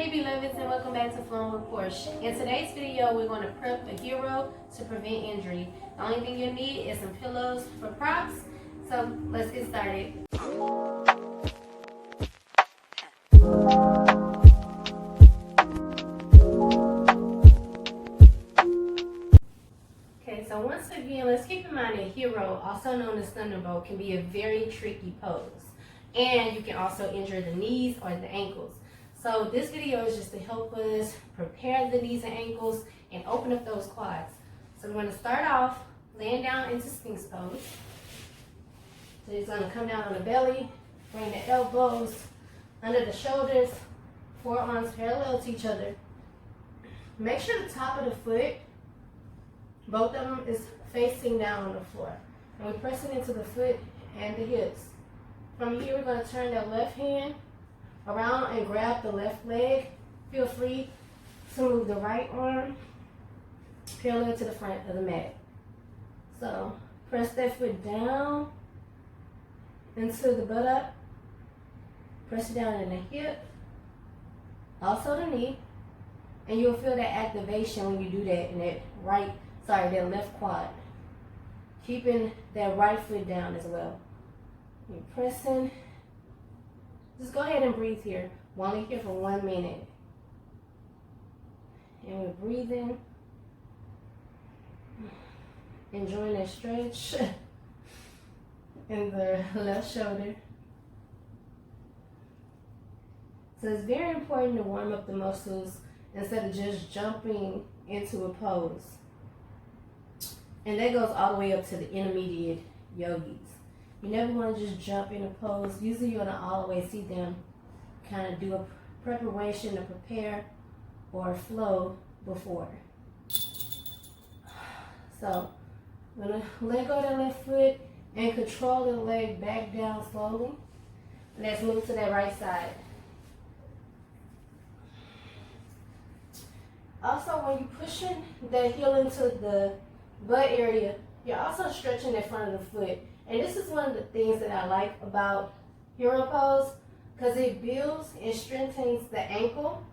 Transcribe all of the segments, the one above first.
Hey beloveds, and welcome back to Flowing with Portia. In today's video, we're going to prep a hero to prevent injury. The only thing you need is some pillows for props. So let's get started. Okay, so once again, let's keep in mind that hero, also known as thunderbolt, can be a very tricky pose. And you can also injure the knees or the ankles. So this video is just to help us prepare the knees and ankles and open up those quads. So we're going to start off laying down into Sphinx Pose. So you're going to come down on the belly, bring the elbows under the shoulders, forearms parallel to each other. Make sure the top of the foot, both of them, is facing down on the floor. And we're pressing into the foot and the hips. From here, we're going to turn that left hand around and grab the left leg. Feel free to move the right arm parallel to the front of the mat. So press that foot down into the buttock. Press it down in the hip, also the knee, and you'll feel that activation when you do that in that left quad. Keeping that right foot down as well. You're pressing. Just go ahead and breathe here. We're only here for 1 minute. And we're breathing. Enjoying that stretch in the left shoulder. So it's very important to warm up the muscles instead of just jumping into a pose. And that goes all the way up to the intermediate yogis. You never want to just jump in a pose. Usually you're going to always see them kind of do a preparation to prepare or flow before. So I'm going to let go of the left foot and control the leg back down slowly. Let's move to that right side. Also, when you're pushing the heel into the butt area, you're also stretching the front of the foot. And this is one of the things that I like about hero pose, because it builds and strengthens the ankle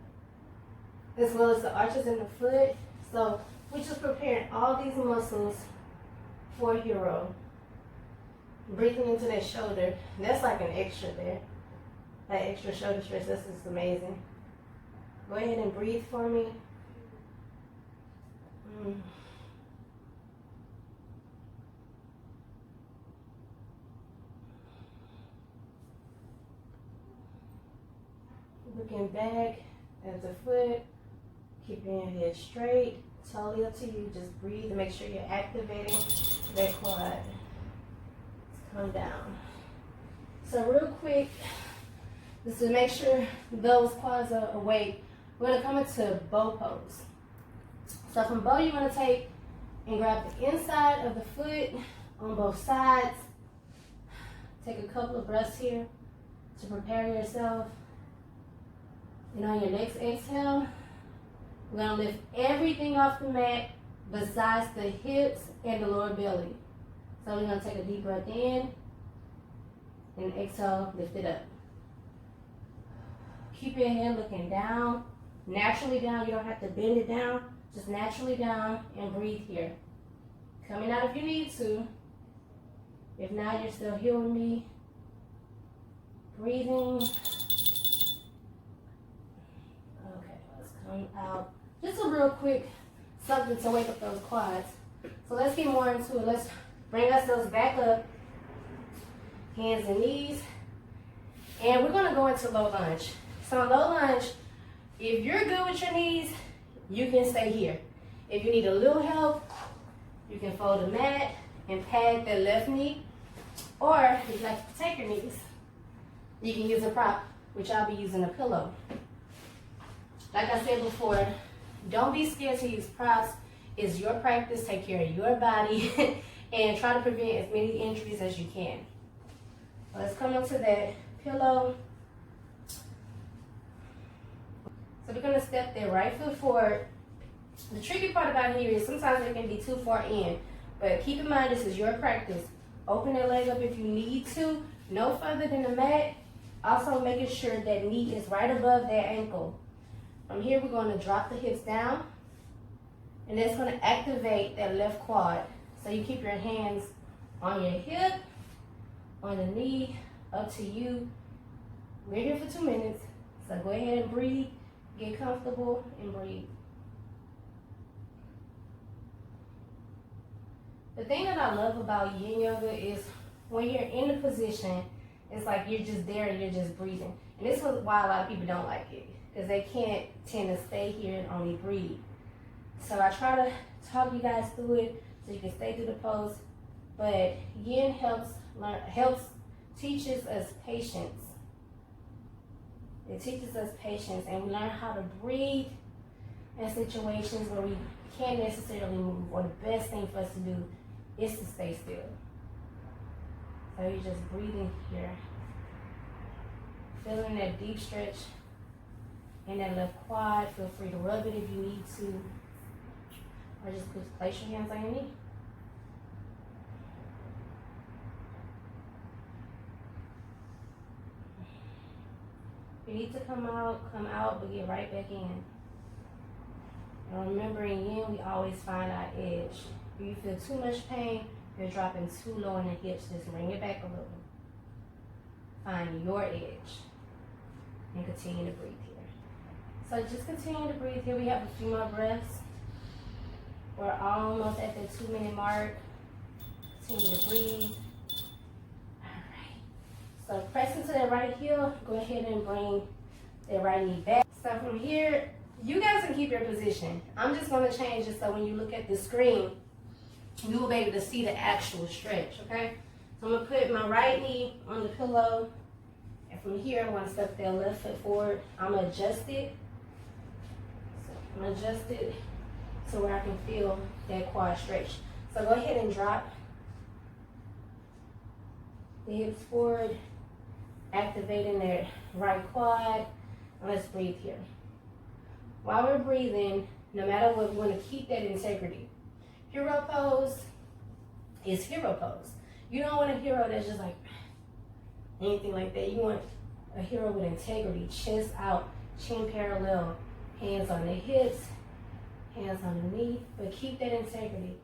as well as the arches in the foot. So we're just preparing all these muscles for hero. Breathing into that shoulder. That's like an extra there. That extra shoulder stretch, this is amazing. Go ahead and breathe for me. Looking back at the foot, keeping your head straight, totally up to you. Just breathe and make sure you're activating that quad. Let's come down. So real quick, just to make sure those quads are awake, we're going to come into bow pose. So from bow, you're going to take and grab the inside of the foot on both sides. Take a couple of breaths here to prepare yourself. And on your next exhale, we're going to lift everything off the mat besides the hips and the lower belly. So we're going to take a deep breath in and exhale, lift it up. Keep your head looking down, naturally down. You don't have to bend it down, just naturally down, and breathe here. Coming out if you need to. If not, you're still here with me. Breathing. Out. Just a real quick something to wake up those quads. So let's get more into it. Let's bring ourselves back up, hands and knees, and we're going to go into low lunge. So in low lunge, if you're good with your knees, you can stay here. If you need a little help, you can fold the mat and pad that left knee, or if you'd like to take your knees, you can use a prop, which I'll be using a pillow. Like I said before, don't be scared to use props. It's your practice. Take care of your body and try to prevent as many injuries as you can. Let's come into that pillow. So we're going to step that right foot forward. The tricky part about here is sometimes it can be too far in. But keep in mind, this is your practice. Open that leg up if you need to. No further than the mat. Also making sure that knee is right above that ankle. From here, we're going to drop the hips down, and that's going to activate that left quad. So you keep your hands on your hip, on the knee, up to you. We're here for 2 minutes, so go ahead and breathe, get comfortable, and breathe. The thing that I love about yin yoga is when you're in the position, it's like you're just there and you're just breathing. And this is why a lot of people don't like it, because they can't tend to stay here and only breathe. So I try to talk you guys through it so you can stay through the pose. But yin teaches us patience. It teaches us patience, and we learn how to breathe in situations where we can't necessarily move, or the best thing for us to do is to stay still. So you're just breathing here, feeling that deep stretch in that left quad. Feel free to rub it if you need to, or just place your hands on your knee. If you need to come out, but get right back in. And remember, in yin, we always find our edge. If you feel too much pain, you're dropping too low in the hips, just bring it back a little. Find your edge and continue to breathe here. So just continue to breathe here. We have a few more breaths. We're almost at the 2-minute mark. Continue to breathe. All right. So press into that right heel. Go ahead and bring that right knee back. So from here, you guys can keep your position. I'm just going to change it so when you look at the screen, you will be able to see the actual stretch, okay? So I'm going to put my right knee on the pillow. And from here, I'm going to step that left foot forward. I'm going to adjust it. So I'm going to adjust it to where I can feel that quad stretch. So go ahead and drop the hips forward, activating that right quad. And let's breathe here. While we're breathing, no matter what, we want to keep that integrity. Hero pose is hero pose. You don't want a hero that's just like anything like that. You want a hero with integrity, chest out, chin parallel, hands on the hips, hands on the knee, but keep that integrity.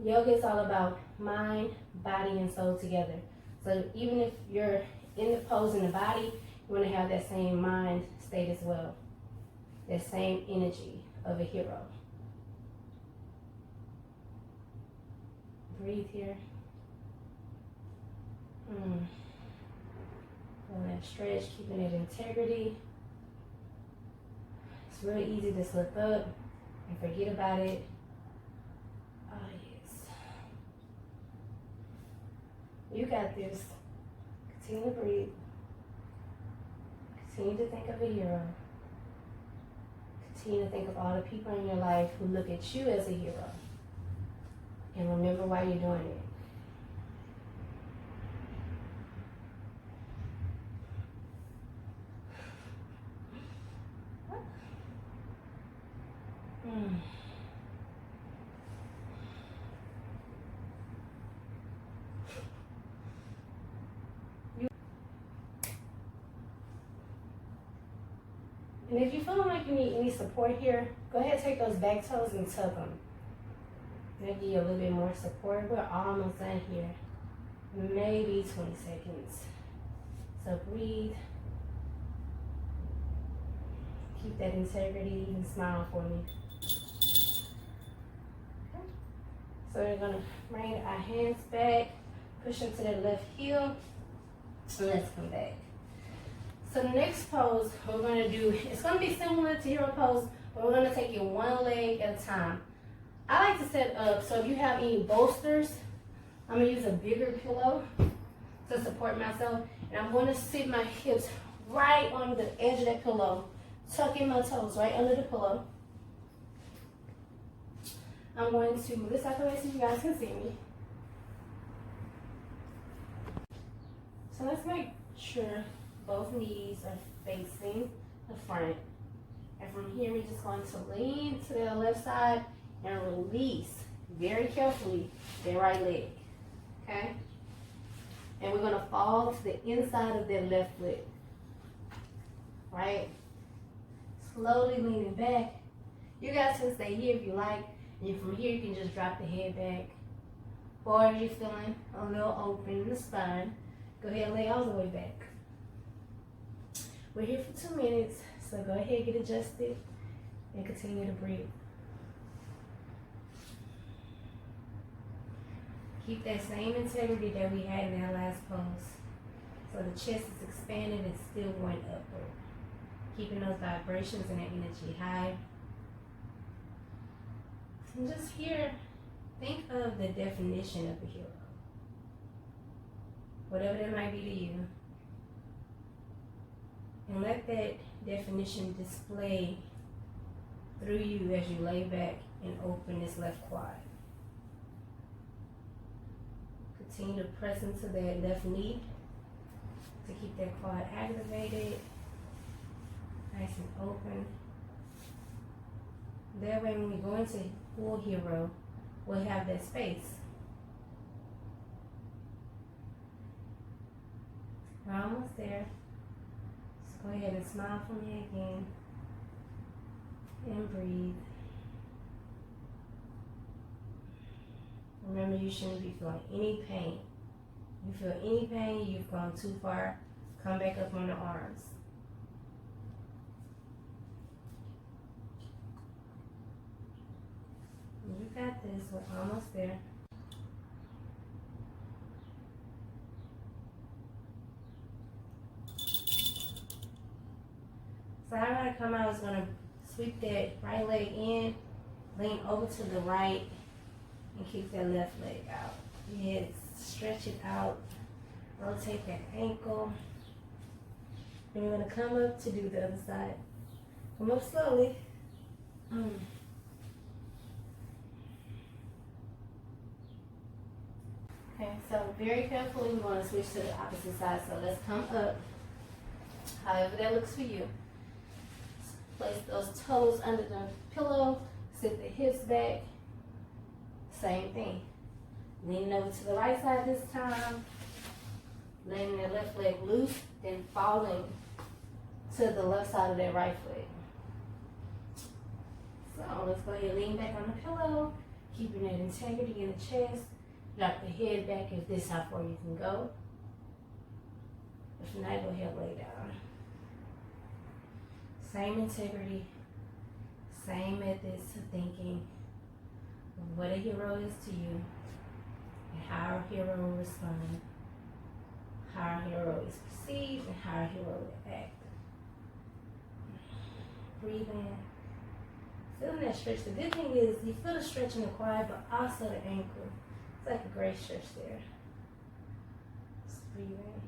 Yoga is all about mind, body, and soul together. So even if you're in the pose in the body, you want to have that same mind state as well. That same energy of a hero. Breathe here. Feeling that stretch, keeping that integrity. It's real easy to slip up and forget about it. Oh, yes. You got this. Continue to breathe. Continue to think of a hero. Continue to think of all the people in your life who look at you as a hero. And remember why you're doing it. And if you're feeling like you need any support here, go ahead and take those back toes and tuck them. That'll give you a little bit more support. We're almost done here. Maybe 20 seconds. So breathe. Keep that integrity and smile for me. Okay. So we're gonna bring our hands back, push into that left heel, and let's come back. So the next pose we're gonna do, it's gonna be similar to hero pose, but we're gonna take it one leg at a time. I like to set up, so if you have any bolsters, I'm gonna use a bigger pillow to support myself, and I'm gonna sit my hips right on the edge of that pillow, tuck in my toes right under the pillow. I'm going to move this out the way so you guys can see me. So let's make sure both knees are facing the front. And from here, we're just going to lean to the left side and release very carefully the right leg, okay? And we're gonna fall to the inside of that left foot, right? Slowly leaning back. You guys can stay here if you like. And from here, you can just drop the head back. Or if you're feeling a little open in the spine, go ahead and lay all the way back. We're here for 2 minutes, so go ahead, get adjusted, and continue to breathe. Keep that same integrity that we had in that last pose. So the chest is expanded and still going upward. Keeping those vibrations and that energy high. And just here, think of the definition of a hero. Whatever that might be to you. And let that definition display through you as you lay back and open this left quad. Continue to press into that left knee to keep that quad activated, nice and open. That way when we go into full hero, we'll have that space. We're almost there. So go ahead and smile for me again. And breathe. Remember, you shouldn't be feeling any pain. If you feel any pain, you've gone too far. Come back up on the arms. You got this. We're almost there. So I'm going to come out. I was going to sweep that right leg in, lean over to the right, and keep that left leg out. Yeah, stretch it out. Rotate that ankle. And we're going to come up to do the other side. Come up slowly. Okay, so very carefully we're going to switch to the opposite side. So let's come up, however that looks for you. Place those toes under the pillow, sit the hips back. Same thing. Leaning over to the right side this time. Letting that left leg loose, then falling to the left side of that right leg. So let's go ahead and lean back on the pillow, keeping that integrity in the chest. Drop the head back if this is how far you can go. If not, go ahead and lay down. Same integrity, same methods of thinking of what a hero is to you and how a hero will respond, how a hero is perceived, and how a hero will act. Breathe in. Feeling that stretch. The good thing is you feel the stretch in the quad, but also the ankle. It's like a great stretch there. Just breathe in.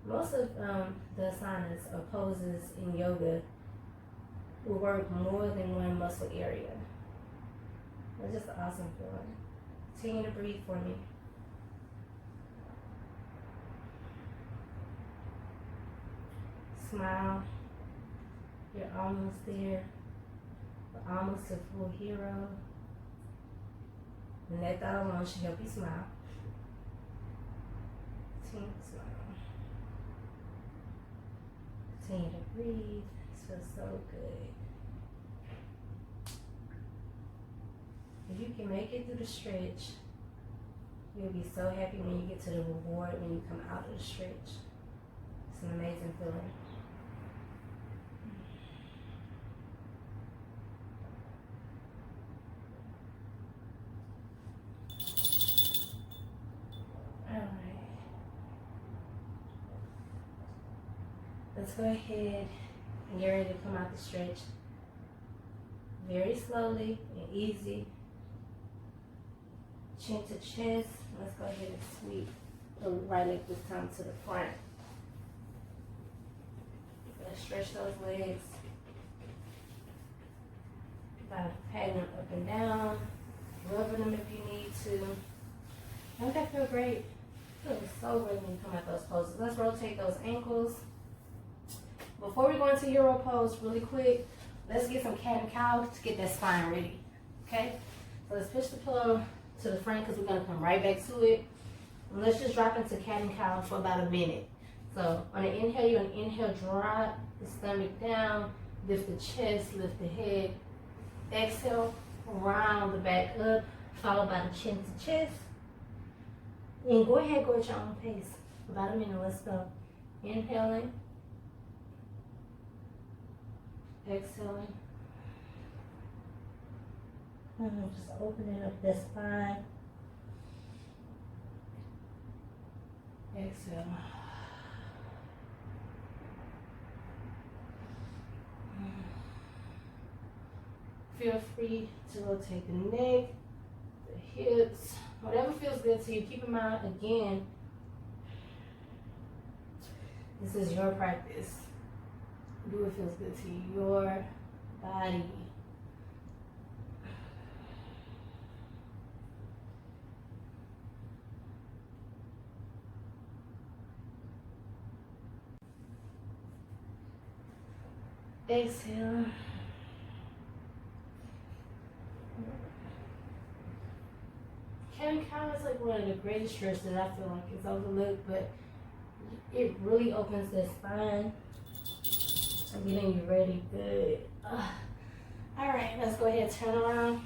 Most of the asanas or poses in yoga will work more than one muscle area. It's just an awesome feeling. Continue to breathe for me. Smile. You're almost there. We're almost a full hero. And that thought alone should help you smile. Continue to smile. Continue to breathe. This feels so good. If you can make it through the stretch, you'll be so happy when you get to the reward when you come out of the stretch. It's an amazing feeling. Let's go ahead and get ready to come out the stretch. Very slowly and easy. Chin to chest. Let's go ahead and sweep the right leg this time to the front. Let's stretch those legs. By patting them up and down, rubbing them if you need to. Don't that feel great? It feels so good when you come out those poses. Let's rotate those ankles. Before we go into hero pose, really quick, let's get some cat and cow to get that spine ready. Okay? So let's push the pillow to the front because we're going to come right back to it. And let's just drop into cat and cow for about a minute. So on the inhale, you're gonna inhale, drop the stomach down, lift the chest, lift the head. Exhale, round the back up, followed by the chin to chest. And go ahead, go at your own pace. About a minute, let's go. Inhaling, exhaling. Just opening up the spine. Exhale. Feel free to rotate the neck, the hips, whatever feels good to you. Keep in mind, again, this is your practice. Do what feels good to you, your body. Exhale. Cat cow is like one of the greatest stretches that I feel like is overlooked, but it really opens the spine. So getting you ready, good. All right, let's go ahead and turn around.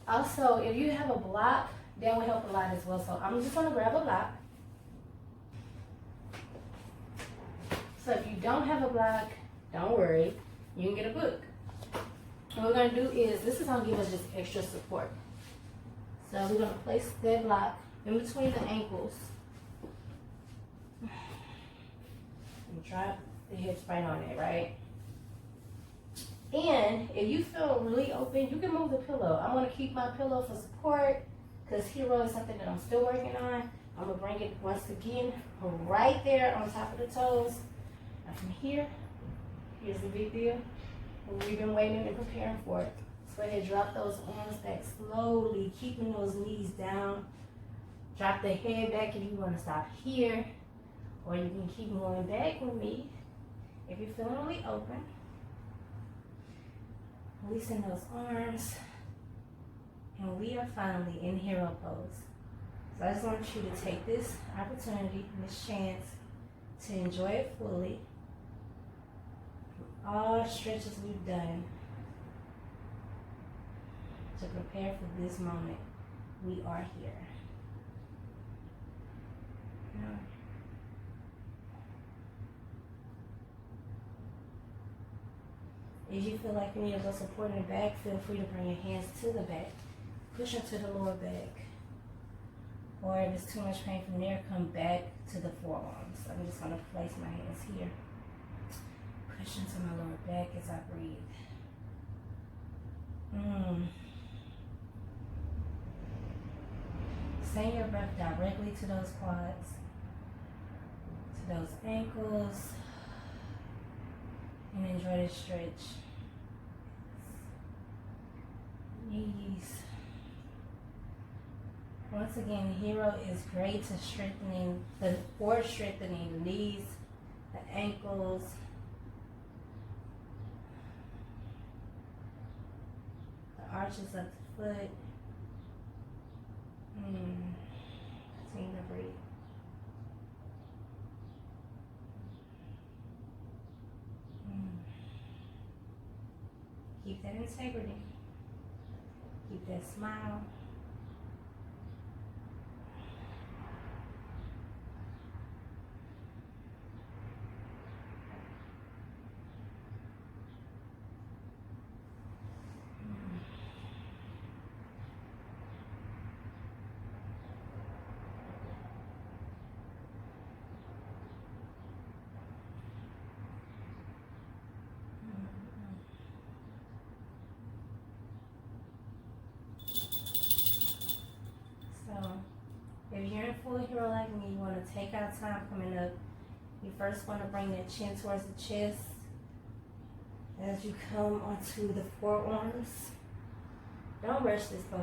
Also, if you have a block, that will help a lot as well. So I'm just gonna grab a block. So if you don't have a block, don't worry, you can get a book. What we're gonna do is, this is gonna give us just extra support. So we're gonna place that block in between the ankles. And drop the hips right on it, right? And if you feel really open, you can move the pillow. I'm gonna keep my pillow for support because hero is something that I'm still working on. I'm gonna bring it once again right there on top of the toes. Now from here, here's the big deal. We've been waiting and preparing for it. So go ahead, drop those arms back slowly, keeping those knees down. Drop the head back if you want to stop here, or you can keep going back with me if you're feeling really open. Releasing those arms, and we are finally in hero pose. So I just want you to take this opportunity, this chance, to enjoy it fully. All stretches we've done to prepare for this moment. We are here. Now, if you feel like you need a little support in the back, feel free to bring your hands to the back. Push into the lower back. Or if it's too much pain from there, come back to the forearms. I'm just going to place my hands here. Push into my lower back as I breathe. Send your breath directly to those quads, to those ankles, and enjoy this stretch. Knees. Once again, hero is great to strengthening the knees, the ankles, the arches of the foot. Continue to breathe. Keep that integrity. Keep that smile. If you're in full hero like me, you want to take out time coming up. You first want to bring that chin towards the chest. As you come onto the forearms, don't rush this pose.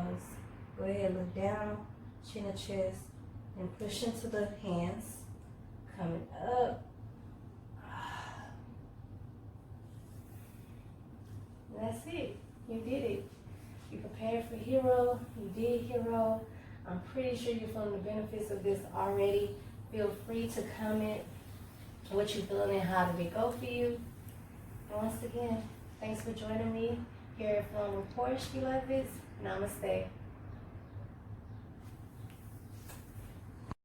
Go ahead, look down, chin to chest, and push into the hands. Coming up. That's it. You did it. You prepared for hero. You did hero. I'm pretty sure you're feeling the benefits of this already. Feel free to comment what you're feeling and how did it go for you. And once again, thanks for joining me here at Flowing with Porsche, beloveds. Namaste.